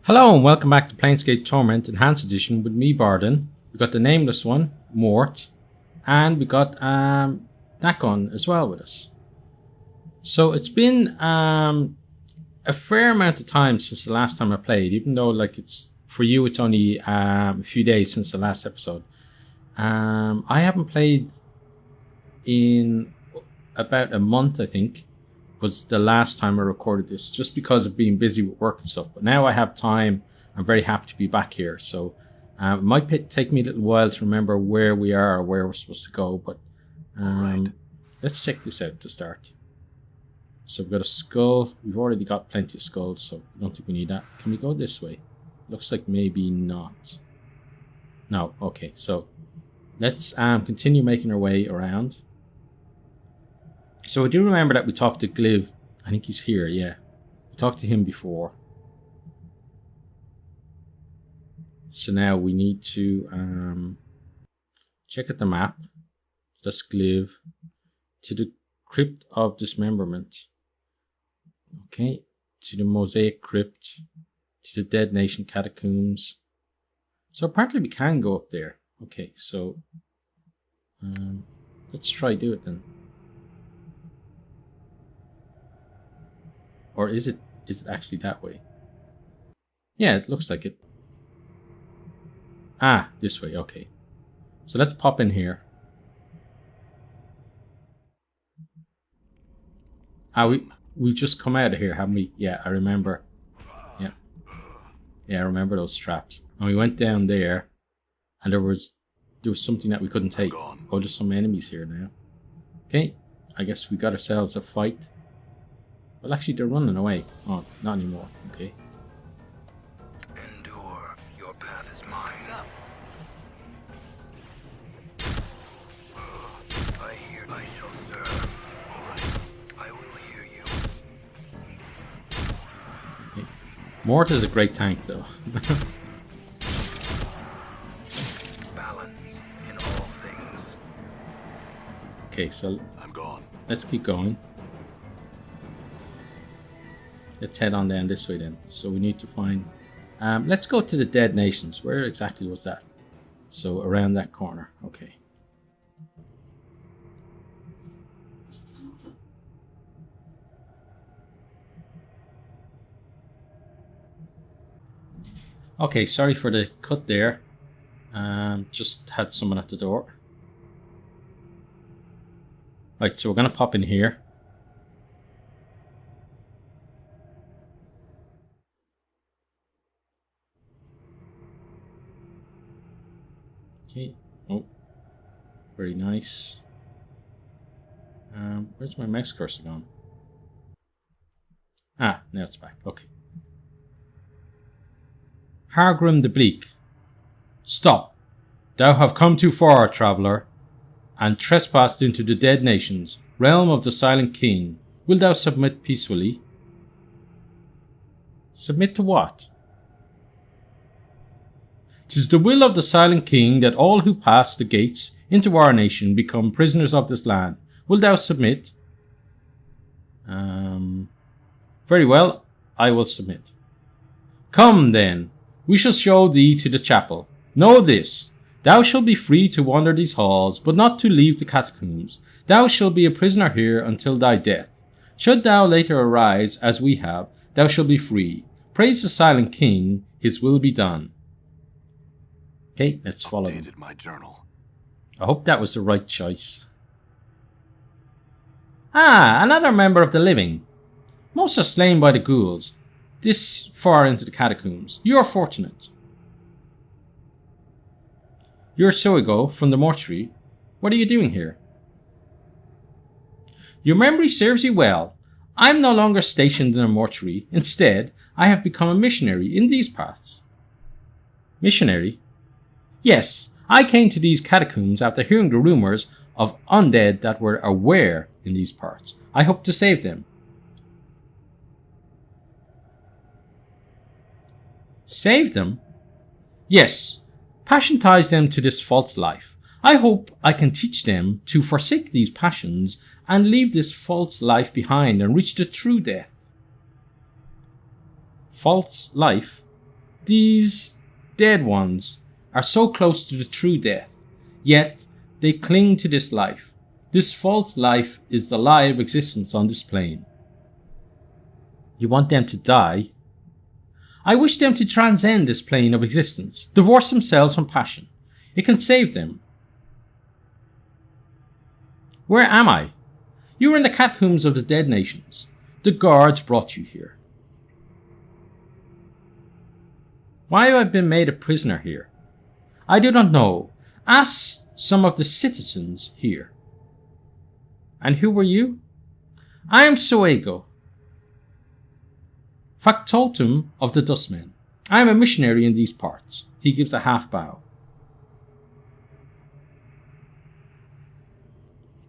Hello and welcome back to Planescape Torment Enhanced Edition with me, Bardon. We got the nameless one, Mort, and we got Nakon as well with us. So it's been a fair amount of time since the last time I played, even though it's for you it's only a few days since the last episode. I haven't played in about a month, I think. Was the last time I recorded this, just because of being busy with work and stuff. But now I have time. I'm very happy to be back here. So it might take me a little while to remember where we are or where we're supposed to go. But let's check this out to start. So we've got a skull. We've already got plenty of skulls, so I don't think we need that. Can we go this way? Looks like maybe not. No. Okay. So let's continue making our way around. So I do remember that we talked to Gliv. I think he's here, yeah. We talked to him before. So now we need to check out the map. That's Gliv. To the Crypt of Dismemberment. Okay. To the Mosaic Crypt. To the Dead Nation Catacombs. So apparently we can go up there. Okay, so let's try do it then. Or is it actually that way? Yeah, it looks like it. Ah, this way, okay. So let's pop in here. Ah, we've just come out of here, haven't we? Yeah, I remember. Yeah. Yeah, I remember those traps. And we went down there, and there was something that we couldn't take. Oh, there's some enemies here now. Okay, I guess we got ourselves a fight. Well, actually, they're running away. Oh, not anymore. Okay. Endure. Your path is mine. I hear. I shall serve. All right. I will hear you. Okay. Mort is a great tank, though. Balance in all things. Okay, so I'm gone. let's keep going. Let's head on down this way then. So we need to find... let's go to the Dead Nations. Where exactly was that? So around that corner. Okay. Okay, sorry for the cut there. Just had someone at the door. Right, so we're going to pop in here. Okay. Oh, very nice. Where's my mouse cursor gone? Ah, now it's back. Okay. Hargrim the Bleak. Stop. Thou have come too far, traveller, and trespassed into the Dead Nations, realm of the Silent King. Wilt thou submit peacefully? Submit to what? 'Tis the will of the Silent King that all who pass the gates into our nation become prisoners of this land. Wilt thou submit? Very well, I will submit. Come, then, we shall show thee to the chapel. Know this, thou shalt be free to wander these halls, but not to leave the catacombs. Thou shalt be a prisoner here until thy death. Should thou later arise, as we have, thou shalt be free. Praise the Silent King, his will be done. Okay, let's follow them. My journal. I hope that was the right choice. Ah, another member of the living. Most are slain by the ghouls, this far into the catacombs. You are fortunate. You're Soigo from the mortuary. What are you doing here? Your memory serves you well. I'm no longer stationed in a mortuary. Instead, I have become a missionary in these parts. Missionary? Yes, I came to these catacombs after hearing the rumors of undead that were aware in these parts. I hope to save them. Save them? Yes, passion ties them to this false life. I hope I can teach them to forsake these passions and leave this false life behind and reach the true death. False life? These dead ones are so close to the true death, yet they cling to this life. This false life is the lie of existence on this plane. You want them to die? I wish them to transcend this plane of existence, divorce themselves from passion. It can save them. Where am I? You were in the catacombs of the dead nations. The guards brought you here. Why have I been made a prisoner here? I do not know. Ask some of the citizens here. And who were you? I am Suego, factotum of the Dustmen. I am a missionary in these parts. He gives a half bow.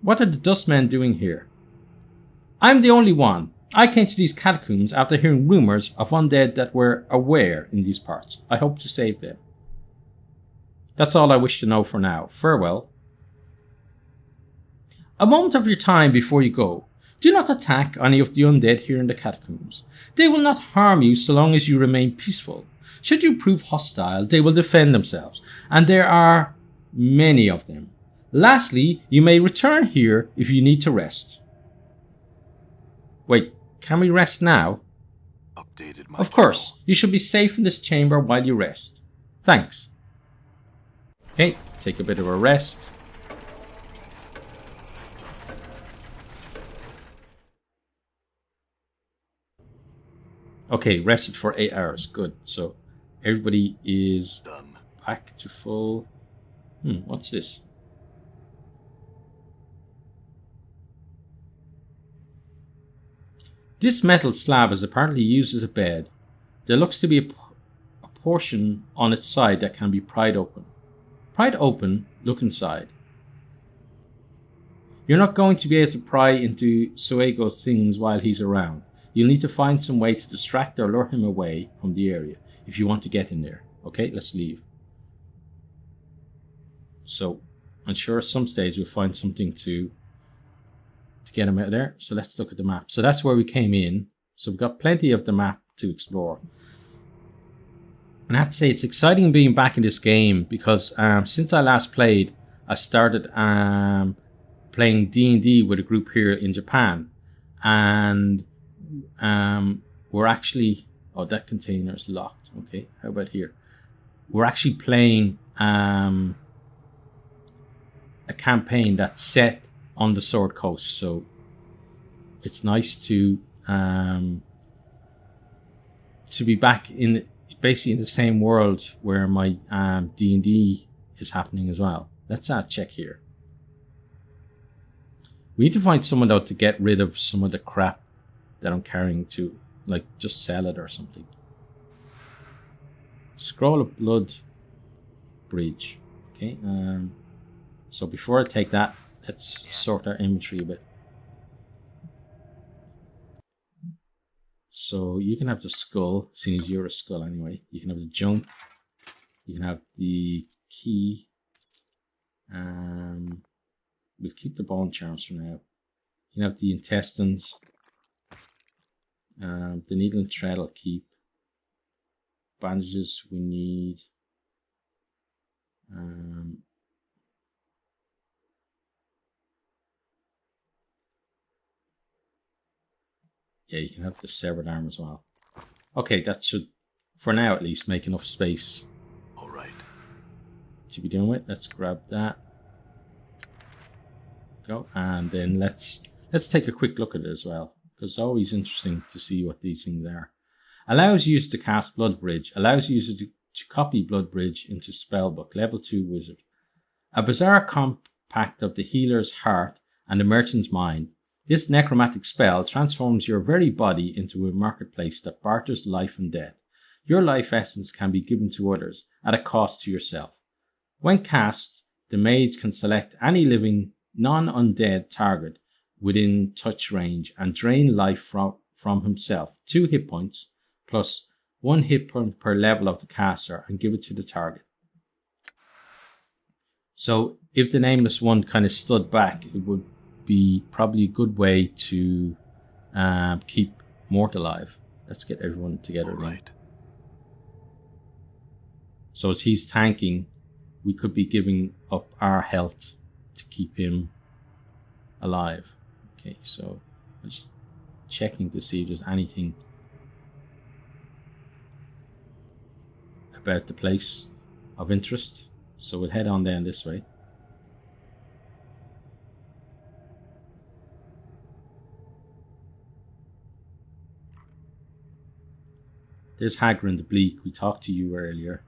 What are the Dustmen doing here? I am the only one. I came to these catacombs after hearing rumours of undead that were aware in these parts. I hope to save them. That's all I wish to know for now. Farewell. A moment of your time before you go. Do not attack any of the undead here in the catacombs. They will not harm you so long as you remain peaceful. Should you prove hostile, they will defend themselves, and there are many of them. Lastly, you may return here if you need to rest. Wait, can we rest now? Updated my Of course, you should be safe in this chamber while you rest. Thanks. Okay, take a bit of a rest. Okay, rested for 8 hours. Good. So everybody is done. Back to full. What's this? This metal slab is apparently used as a bed. There looks to be a portion on its side that can be pried open. Pried open, look inside. You're not going to be able to pry into Suego's things while he's around. You'll need to find some way to distract or lure him away from the area if you want to get in there. Okay, let's leave. So, I'm sure at some stage we'll find something to get him out of there. So let's look at the map. So that's where we came in. So we've got plenty of the map to explore. And I have to say it's exciting being back in this game because since I last played, I started playing D&D with a group here in Japan. And we're actually... Oh, that container is locked. Okay, how about here? We're actually playing a campaign that's set on the Sword Coast, so it's nice to be back in basically in the same world where my D&D is happening as well. Let's check here. We need to find someone though to get rid of some of the crap that I'm carrying to, like, just sell it or something. Scroll of Blood Bridge. Okay, so before I take that, let's sort our inventory a bit. So you can have the skull, seeing as you're a skull anyway. You can have the junk. You can have the key. We'll keep the bone charms for now. You can have the intestines. The needle and thread I'll keep. Bandages we need. Yeah, you can have the severed arm as well. Okay, that should, for now at least, make enough space. All right. To be doing with. Let's grab that. Go, and then let's take a quick look at it as well, because it's always interesting to see what these things are. Allows users to cast Blood Bridge. Allows users to copy Blood Bridge into Spellbook. Level 2 Wizard. A bizarre compact of the healer's heart and the merchant's mind. This necromantic spell transforms your very body into a marketplace that barters life and death. Your life essence can be given to others at a cost to yourself. When cast, the mage can select any living non-undead target within touch range and drain life from himself. 2 hit points plus 1 hit point per level of the caster and give it to the target. So if the Nameless One kind of stood back, it would be probably a good way to keep Mort alive. Let's get everyone together. All right. So as he's tanking, we could be giving up our health to keep him alive. Okay, so I'm just checking to see if there's anything about the place of interest. So we'll head on down this way. There's Hagrid the Bleak. We talked to you earlier.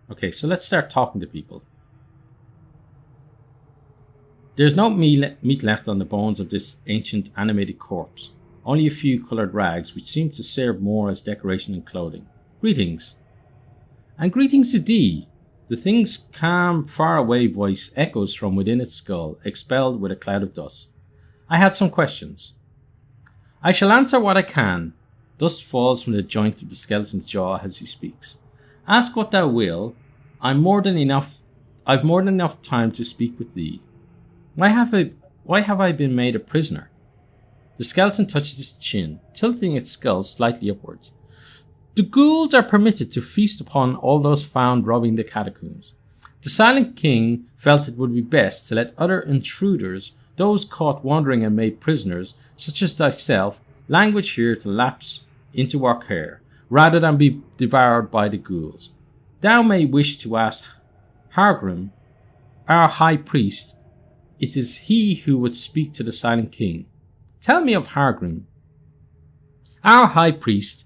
Okay, so let's start talking to people. There's no meat left on the bones of this ancient animated corpse. Only a few coloured rags, which seem to serve more as decoration and clothing. Greetings. And greetings to thee. The thing's calm, faraway voice echoes from within its skull, expelled with a cloud of dust. I had some questions. I shall answer what I can. Dust falls from the joint of the skeleton's jaw as he speaks. Ask what thou will. I've more than enough time to speak with thee. Why have I been made a prisoner? The skeleton touches its chin, tilting its skull slightly upwards. The ghouls are permitted to feast upon all those found robbing the catacombs. The Silent King felt it would be best to let other intruders, those caught wandering and made prisoners, such as thyself, languish here to lapse into our care, rather than be devoured by the ghouls. Thou may wish to ask Hargrim, our high priest. It is he who would speak to the Silent King. Tell me of Hargrim. Our high priest,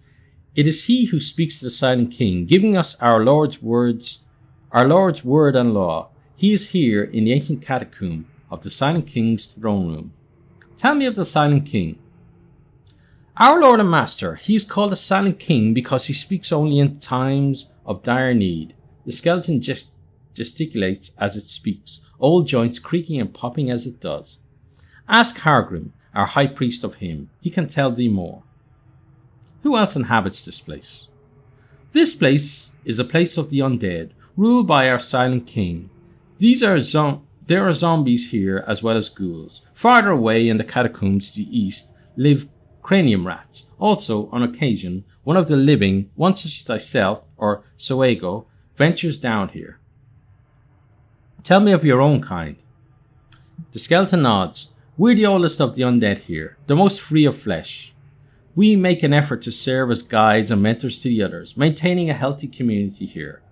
it is he who speaks to the Silent King, giving us our Lord's word and law. He is here in the ancient catacomb of the Silent King's throne room. Tell me of the Silent King. Our Lord and Master, he is called the Silent King because he speaks only in times of dire need. The skeleton gesticulates as it speaks, old joints creaking and popping as it does. Ask Hargrim, our high priest, of him. He can tell thee more. Who else inhabits this place? This place is a place of the undead, ruled by our Silent King. There are zombies here as well as ghouls. Farther away in the catacombs to the east live cranium rats. Also, on occasion, one of the living, one such as thyself, or Soego, ventures down here. Tell me of your own kind. The skeleton nods. We're the oldest of the undead here, the most free of flesh. We make an effort to serve as guides and mentors to the others, maintaining a healthy community here.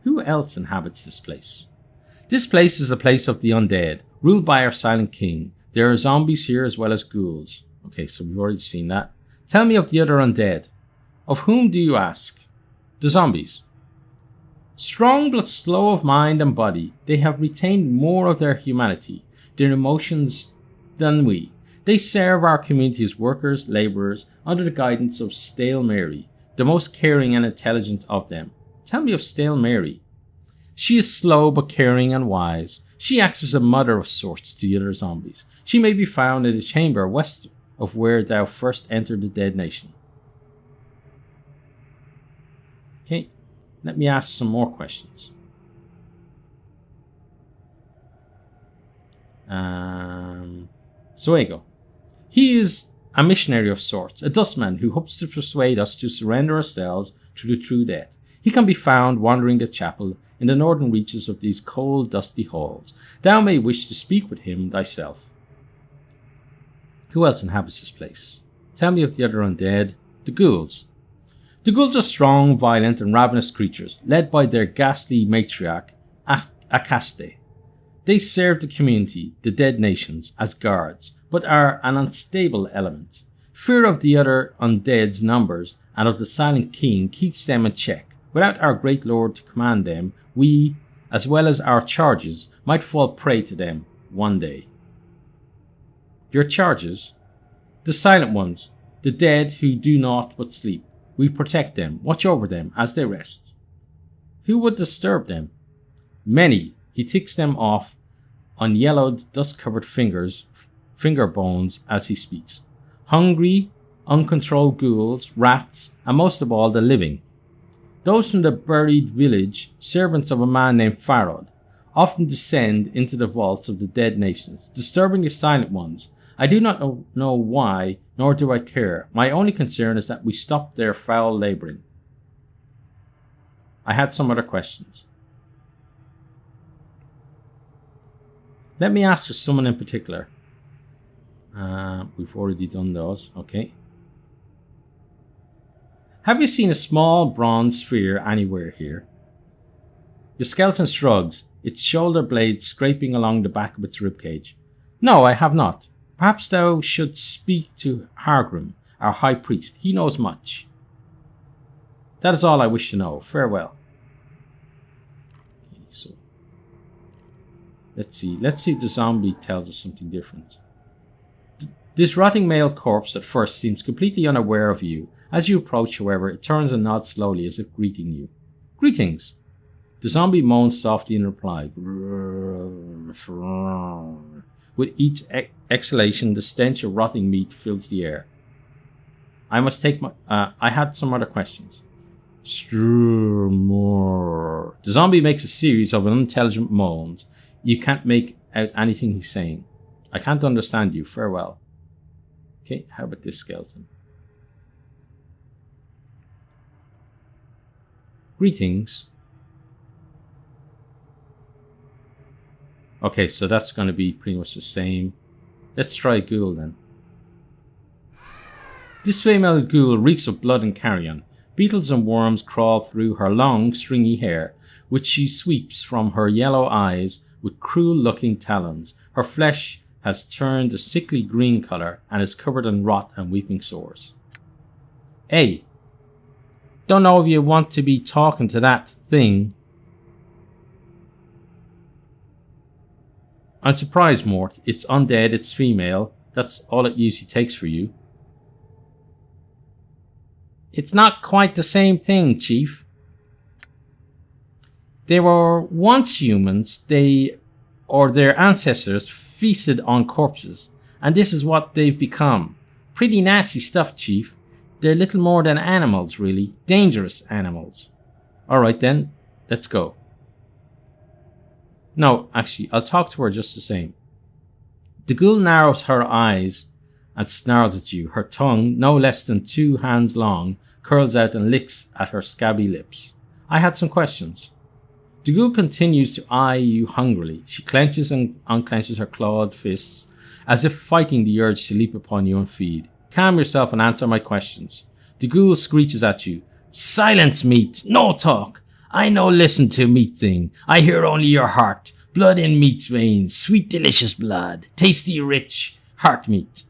Who else inhabits this place? This place is a place of the undead, ruled by our Silent King. There are zombies here as well as ghouls. Okay, so we've already seen that. Tell me of the other undead. Of whom do you ask? The zombies. Strong but slow of mind and body, they have retained more of their humanity, their emotions, than we. They serve our community as workers, labourers, under the guidance of Stale Mary, the most caring and intelligent of them. Tell me of Stale Mary. She is slow but caring and wise. She acts as a mother of sorts to the other zombies. She may be found in the chamber west of where thou first entered the dead nation. Okay, let me ask some more questions. Soego. He is a missionary of sorts, a dustman who hopes to persuade us to surrender ourselves to the true death. He can be found wandering the chapel in the northern reaches of these cold, dusty halls. Thou may wish to speak with him thyself. Who else inhabits this place? Tell me of the other undead, the ghouls. The ghouls are strong, violent, and ravenous creatures, led by their ghastly matriarch, Akaste. They serve the community, the dead nations, as guards, but are an unstable element. Fear of the other undead's numbers and of the Silent King keeps them in check. Without our great lord to command them, we, as well as our charges, might fall prey to them one day. Your charges? The silent ones, the dead who do naught but sleep. We protect them, watch over them as they rest. Who would disturb them? Many. He ticks them off on yellowed, dust-covered finger bones as he speaks. Hungry, uncontrolled ghouls, rats, and most of all the living. Those from the buried village, servants of a man named Farod, often descend into the vaults of the dead nations, disturbing the silent ones. I do not know why, nor do I care. My only concern is that we stop their foul labouring. I had some other questions. Let me ask someone in particular. We've already done those. Okay. Have you seen a small bronze sphere anywhere here? The skeleton shrugs, its shoulder blade scraping along the back of its ribcage. No, I have not. Perhaps thou should speak to Hargrim, our high priest. He knows much. That is all I wish to know. Farewell. Okay, so let's see if the zombie tells us something different. This rotting male corpse at first seems completely unaware of you. As you approach, however, it turns and nods slowly as if greeting you. Greetings. The zombie moans softly in reply. With each exhalation, the stench of rotting meat fills the air. I must take my... I had some other questions. More. The zombie makes a series of unintelligent moans. You can't make out anything he's saying. I can't understand you. Farewell. Okay, how about this skeleton? Greetings. Okay, so that's going to be pretty much the same. Let's try ghoul then. This female ghoul reeks of blood and carrion. Beetles and worms crawl through her long, stringy hair, which she sweeps from her yellow eyes with cruel-looking talons. Her flesh has turned a sickly green colour and is covered in rot and weeping sores. Hey, don't know if you want to be talking to that thing. I'm surprised, Mort. It's undead, it's female. That's all it usually takes for you. It's not quite the same thing, Chief. They were once humans. Their ancestors feasted on corpses. And this is what they've become. Pretty nasty stuff, Chief. They're little more than animals, really. Dangerous animals. Alright then, let's go. No, actually, I'll talk to her just the same. The ghoul narrows her eyes and snarls at you. Her tongue, no less than 2 hands long, curls out and licks at her scabby lips. I had some questions. The ghoul continues to eye you hungrily. She clenches and unclenches her clawed fists, as if fighting the urge to leap upon you and feed. Calm yourself and answer my questions. The ghoul screeches at you. Silence, meat! No talk! I no listen to meat thing. I hear only your heart. Blood in meat's veins. Sweet delicious blood. Tasty rich heart meat.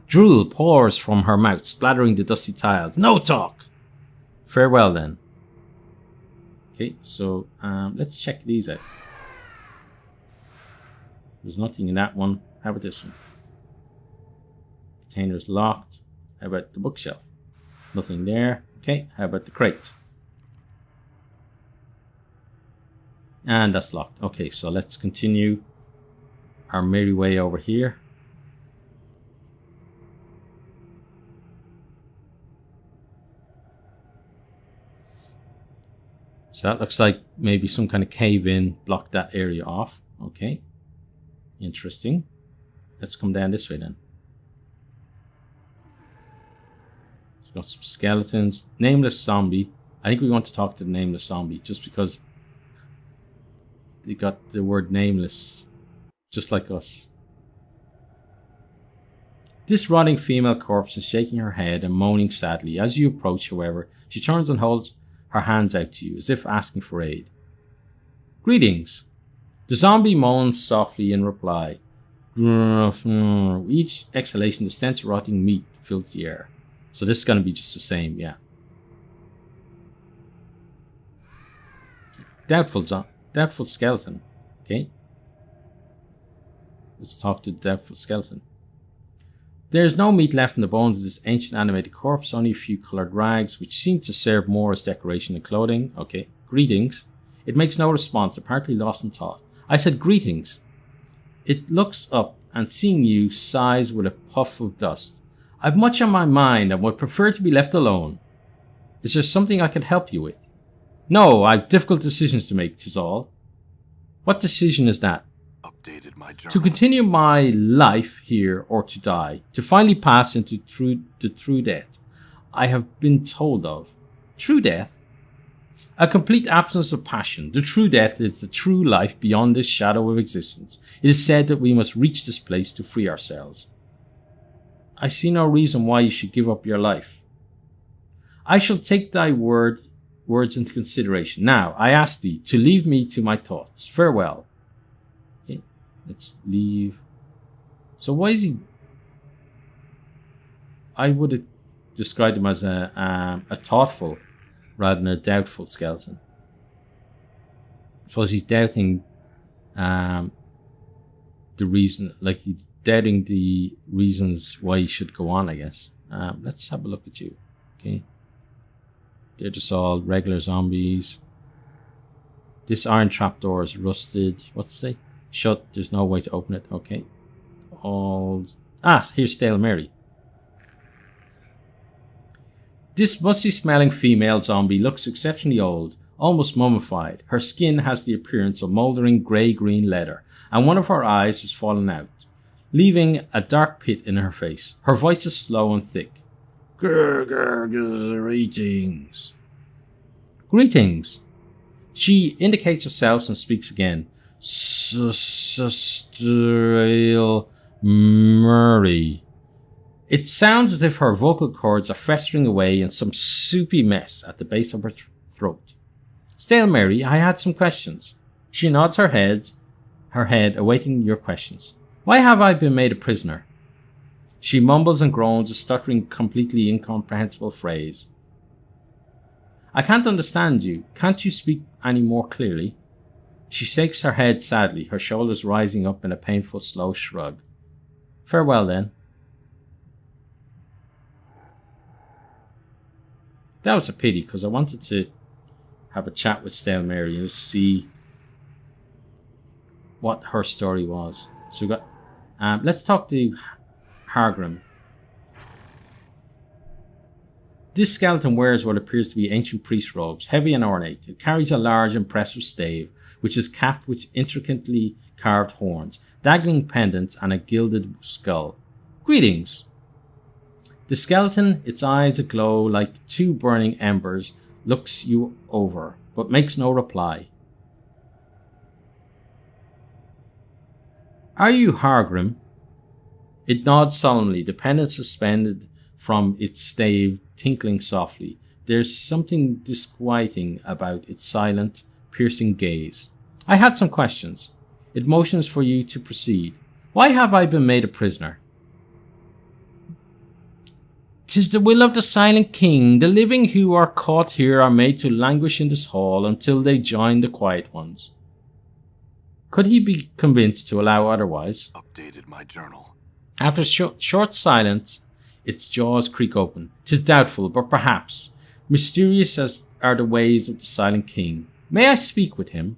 Drool pours from her mouth, splattering the dusty tiles. No talk! Farewell then. Okay, so let's check these out. There's nothing in that one. How about this one? Container's locked. How about the bookshelf? Nothing there. Okay, how about the crate? And that's locked. Okay, so let's continue our merry way over here. So that looks like maybe some kind of cave-in blocked that area off. Okay, interesting. Let's come down this way then. So we've got some skeletons. Nameless zombie. I think we want to talk to the nameless zombie just because they got the word nameless, just like us. This rotting female corpse is shaking her head and moaning sadly. As you approach, however, she turns and holds her hands out to you, as if asking for aid. Greetings. The zombie moans softly in reply. Each exhalation, the stench of rotting meat fills the air. So this is going to be just the same, yeah. Doubtful skeleton. Okay. Let's talk to the doubtful skeleton. There is no meat left in the bones of this ancient animated corpse, only a few coloured rags, which seem to serve more as decoration than clothing. Okay. Greetings. It makes no response, apparently lost in thought. I said greetings. It looks up and seeing you sighs with a puff of dust. I've much on my mind and would prefer to be left alone. Is there something I could help you with? No, I've difficult decisions to make, 'tis all. What decision is that? Updated my journal. To continue my life here or to die. To finally pass into the true death I have been told of. True death? A complete absence of passion. The true death is the true life beyond this shadow of existence. It is said that we must reach this place to free ourselves. I see no reason why you should give up your life. I shall take thy words into consideration. Now, I ask thee to leave me to my thoughts. Farewell. Okay, let's leave. So why is he... I would have described him as a thoughtful rather than a doubtful skeleton. I suppose he's doubting the reason, like he's doubting the reasons why he should go on, I guess. Let's have a look at you. Okay. They're just all regular zombies. This iron trapdoor is rusted. What's it say? Shut. There's no way to open it. Okay. Here's Stale Mary. This musty smelling female zombie looks exceptionally old, almost mummified. Her skin has the appearance of mouldering grey-green leather, and one of her eyes has fallen out, leaving a dark pit in her face. Her voice is slow and thick. Greetings. Greetings. She indicates herself and speaks again. Stale Murray. It sounds as if her vocal cords are festering away in some soupy mess at the base of her throat. Stale Mary, I had some questions. She nods her head, awaiting your questions. Why have I been made a prisoner? She mumbles and groans, a stuttering, completely incomprehensible phrase. I can't understand you. Can't you speak any more clearly? She shakes her head sadly, her shoulders rising up in a painful, slow shrug. Farewell, then. That was a pity, because I wanted to have a chat with Stale Mary and see what her story was. So we got... let's talk to Hargrim. This skeleton wears what appears to be ancient priest robes, heavy and ornate. It carries a large, impressive stave, which is capped with intricately carved horns, dangling pendants, and a gilded skull. Greetings! The skeleton, its eyes aglow like two burning embers, looks you over, but makes no reply. Are you Hargrim? It nods solemnly, the pendant suspended from its stave tinkling softly. There's something disquieting about its silent, piercing gaze. I had some questions. It motions for you to proceed. Why have I been made a prisoner? 'Tis the will of the Silent King. The living who are caught here are made to languish in this hall until they join the quiet ones. Could he be convinced to allow otherwise? Updated my journal. After short silence, its jaws creak open. 'Tis doubtful, but perhaps. Mysterious as are the ways of the Silent King. May I speak with him?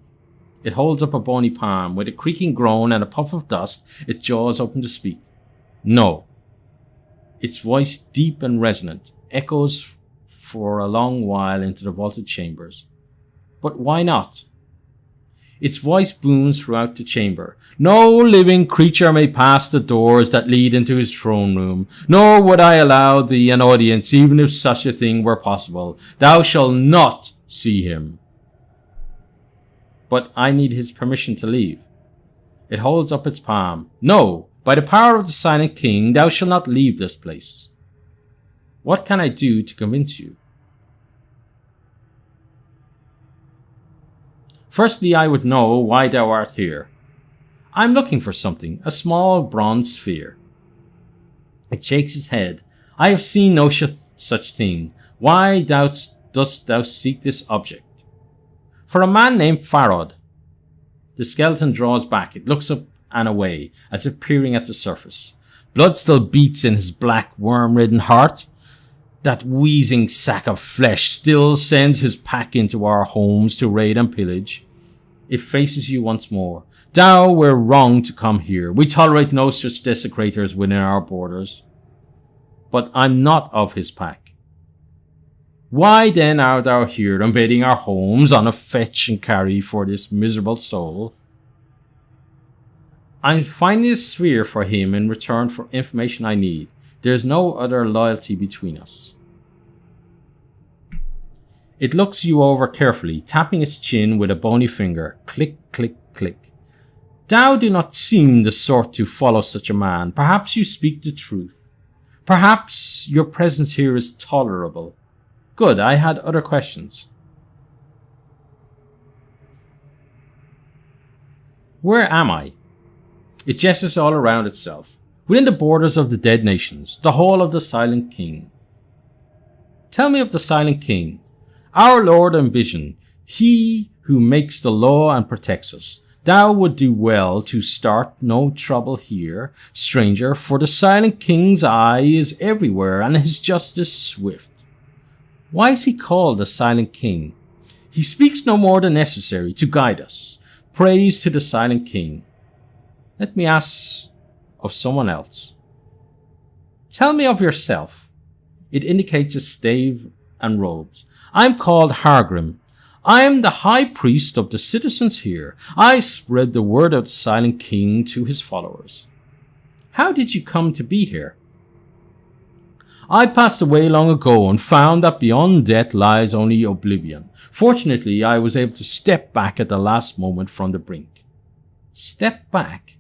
It holds up a bony palm. With a creaking groan and a puff of dust, its jaws open to speak. No. Its voice, deep and resonant, echoes for a long while into the vaulted chambers. But why not? Its voice booms throughout the chamber. No living creature may pass the doors that lead into his throne room, nor would I allow thee an audience, even if such a thing were possible. Thou shalt not see him. But I need his permission to leave. It holds up its palm. No! By the power of the Silent King, thou shalt not leave this place. What can I do to convince you? Firstly, I would know why thou art here. I am looking for something, a small bronze sphere. It shakes its head. I have seen no such thing. Why dost thou seek this object? For a man named Farod. The skeleton draws back. It looks up and away, as if peering at the surface. Blood still beats in his black, worm-ridden heart. That wheezing sack of flesh still sends his pack into our homes to raid and pillage. It faces you once more. Thou were wrong to come here. We tolerate no such desecrators within our borders. But I'm not of his pack. Why then art thou here invading our homes on a fetch and carry for this miserable soul? I'm finding a sphere for him in return for information I need. There's no other loyalty between us. It looks you over carefully, tapping its chin with a bony finger. Click, click, click. Thou do not seem the sort to follow such a man. Perhaps you speak the truth. Perhaps your presence here is tolerable. Good, I had other questions. Where am I? It gestures all around itself. Within the borders of the dead nations, the hall of the Silent King. Tell me of the Silent King. Our Lord and Vision, he who makes the law and protects us. Thou would do well to start no trouble here, stranger, for the Silent King's eye is everywhere and his justice swift. Why is he called the Silent King? He speaks no more than necessary to guide us. Praise to the Silent King. Let me ask of someone else. Tell me of yourself. It indicates a stave and robes. I'm called Hargrim. I am the high priest of the citizens here. I spread the word of the Silent King to his followers. How did you come to be here? I passed away long ago and found that beyond death lies only oblivion. Fortunately, I was able to step back at the last moment from the brink. Step back?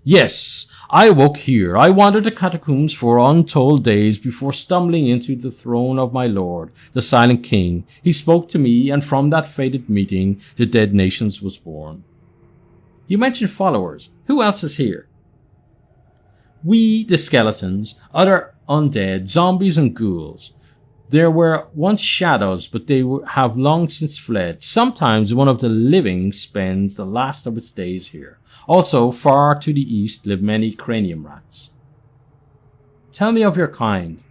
Yes, I awoke here. I wandered the catacombs for untold days before stumbling into the throne of my lord, the Silent King. He spoke to me, and from that fated meeting, the dead nations was born. You mentioned followers. Who else is here? We, the skeletons, other undead, zombies and ghouls. There were once shadows, but they have long since fled. Sometimes one of the living spends the last of its days here. Also, far to the east live many cranium rats. Tell me of your kind.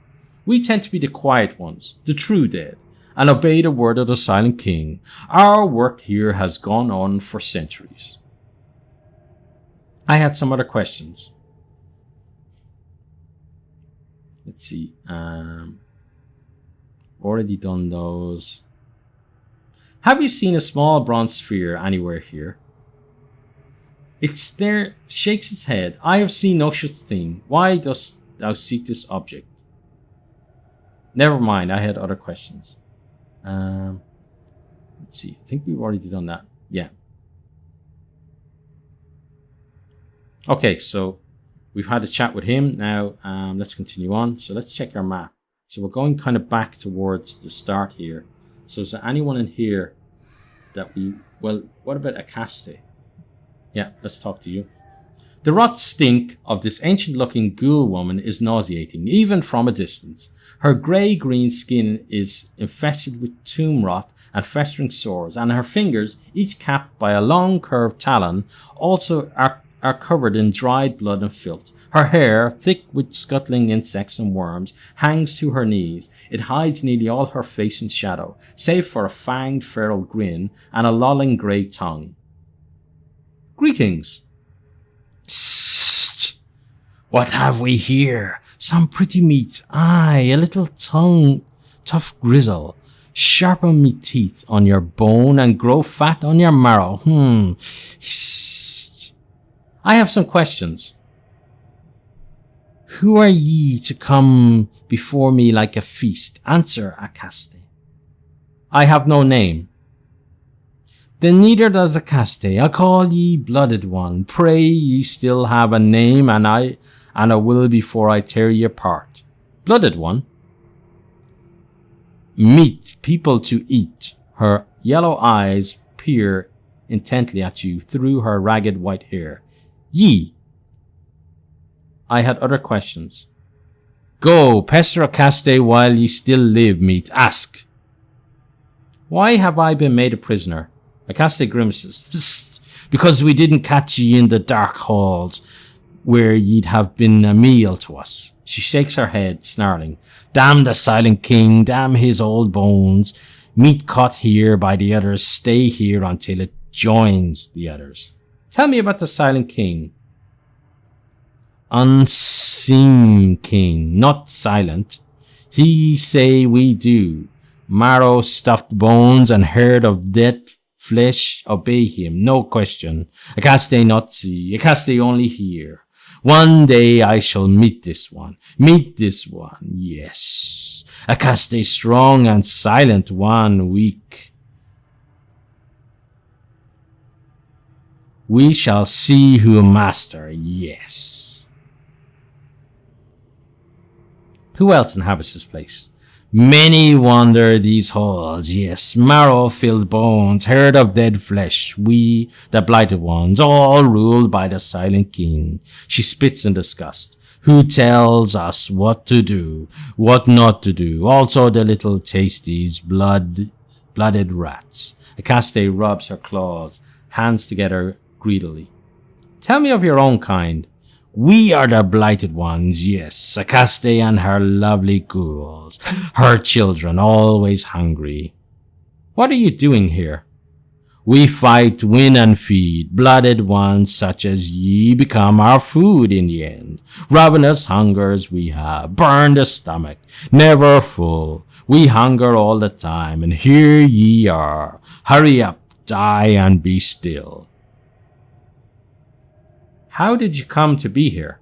We tend to be the quiet ones, the true dead, and obey the word of the Silent King. Our work here has gone on for centuries. I had some other questions. Let's see. Already done those. Have you seen a small bronze sphere anywhere here? It shakes its head. I have seen no such thing. Why dost thou seek this object? Never mind, I had other questions. Let's see. I think we've already done that. Yeah. Okay, so we've had a chat with him. Now let's continue on. So let's check our map. So we're going kind of back towards the start here. So is there anyone in here that we... Well, what about Akaste? Yeah, let's talk to you. The rot stink of this ancient-looking ghoul woman is nauseating, even from a distance. Her grey-green skin is infested with tomb rot and festering sores, and her fingers, each capped by a long curved talon, also are covered in dried blood and filth. Her hair, thick with scuttling insects and worms, hangs to her knees. It hides nearly all her face in shadow, save for a fanged feral grin and a lolling grey tongue. Greetings. Sst! What have we here? Some pretty meat. Aye, a little tough grizzle. Sharpen me teeth on your bone and grow fat on your marrow. Hissst. I have some questions. Who are ye to come before me like a feast? Answer, Akaste. I have no name. Then neither does Akaste. I call ye blooded one. Pray ye still have a name, and I will before I tear ye apart. Blooded one? Meat, people to eat. Her yellow eyes peer intently at you through her ragged white hair. Ye. I had other questions. Go, pester Akaste while ye still live, meat. Ask. Why have I been made a prisoner? Akaste grimaces. Psst, because we didn't catch ye in the dark halls, where ye'd have been a meal to us. She shakes her head, snarling. Damn the Silent King, damn his old bones. Meat caught here by the others, stay here until it joins the others. Tell me about the Silent King. Unseen king, not silent. He say we do. Marrow, stuffed bones, and herd of dead flesh obey him, no question. Akaste not see, Akaste only hear. One day I shall meet this one. Yes. Akaste strong and silent, one weak. We shall see who master, yes. Who else inhabits this place? Many wander these halls, yes, marrow-filled bones, herd of dead flesh, we, the blighted ones, all ruled by the silent king. She spits in disgust. Who tells us what to do, what not to do, also the little tasties, blooded rats. Akaste rubs her claws, hands together greedily. Tell me of your own kind. We are the blighted ones, yes, Akaste and her lovely ghouls, her children always hungry. What are you doing here? We fight, win and feed, blooded ones such as ye become our food in the end. Ravenous hungers we have, burn the stomach, never full. We hunger all the time, and here ye are. Hurry up, die and be still. How did you come to be here?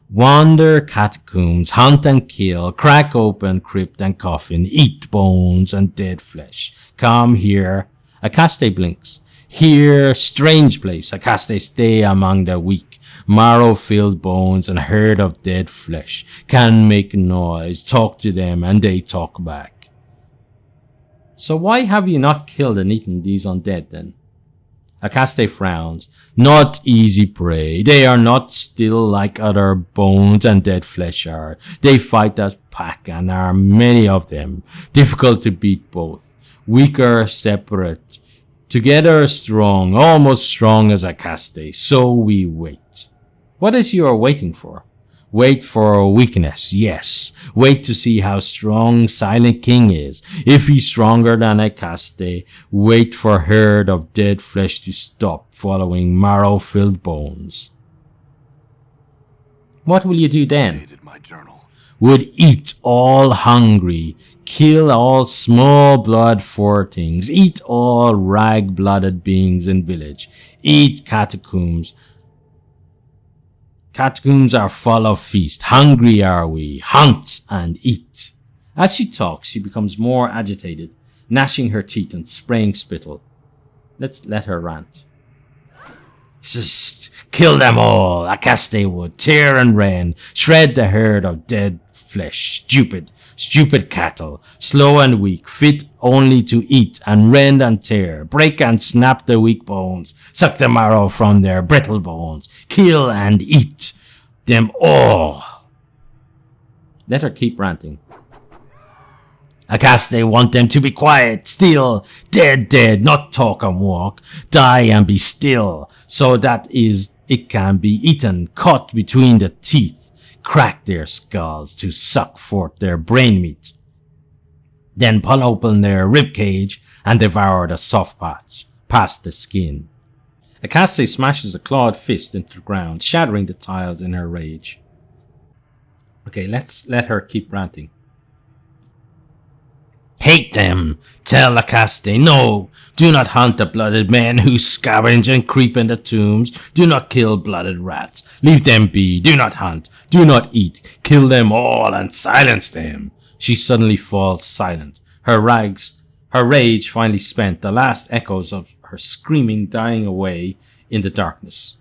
Wander catacombs, hunt and kill, crack open crypt and coffin, eat bones and dead flesh. Come here. Akaste blinks. Here, strange place. Akaste stay among the weak. Marrow-filled bones and herd of dead flesh. Can make noise, talk to them, and they talk back. So why have you not killed and eaten these undead then? Akaste frowns. Not easy prey. They are not still like other bones and dead flesh are. They fight as pack and are many of them. Difficult to beat both. Weaker separate. Together strong, almost strong as Akaste. So we wait. What is you are waiting for? Wait for weakness, yes. Wait to see how strong Silent King is. If he's stronger than Akaste, wait for herd of dead flesh to stop following marrow-filled bones. What will you do then? Would eat all hungry, kill all small blood for things, eat all rag-blooded beings in village, eat catacombs. Catacombs are full of feast. Hungry are we. Hunt and eat. As she talks, she becomes more agitated, gnashing her teeth and spraying spittle. Let's let her rant. Kill them all. Akaste would tear and rend, shred the herd of dead flesh. Stupid cattle, slow and weak, fit only to eat and rend and tear, break and snap their weak bones, suck the marrow from their brittle bones, kill and eat them all. Let her keep ranting. Akaste want them to be quiet, still, dead, not talk and walk, die and be still, so that it can be eaten, caught between the teeth. Crack their skulls to suck forth their brain meat. Then pull open their rib cage and devour the soft patch past the skin. Akaste smashes a clawed fist into the ground, shattering the tiles in her rage. Okay, let's let her keep ranting. Hate them! Tell Akaste, no! Do not hunt the blooded men who scavenge and creep in the tombs. Do not kill blooded rats. Leave them be. Do not hunt. Do not eat. Kill them all and silence them. She suddenly falls silent. Her rage finally spent, the last echoes of her screaming dying away in the darkness.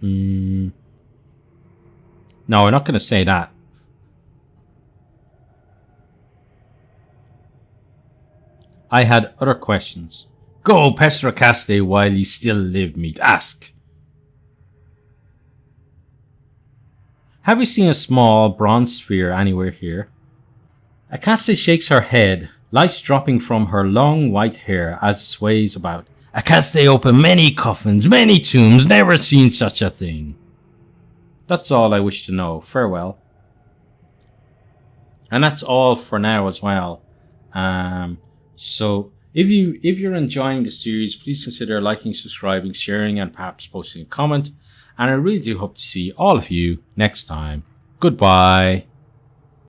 No, we're not going to say that. I had other questions. Go, pester Akaste while you still live, meat. Ask. Have you seen a small bronze sphere anywhere here? Akaste shakes her head, lights dropping from her long white hair as it sways about. Akaste opened many coffins, many tombs, never seen such a thing. That's all I wish to know. Farewell. And that's all for now as well. So if you're enjoying the series, please consider liking, subscribing, sharing, and perhaps posting a comment. And I really do hope to see all of you next time. Goodbye.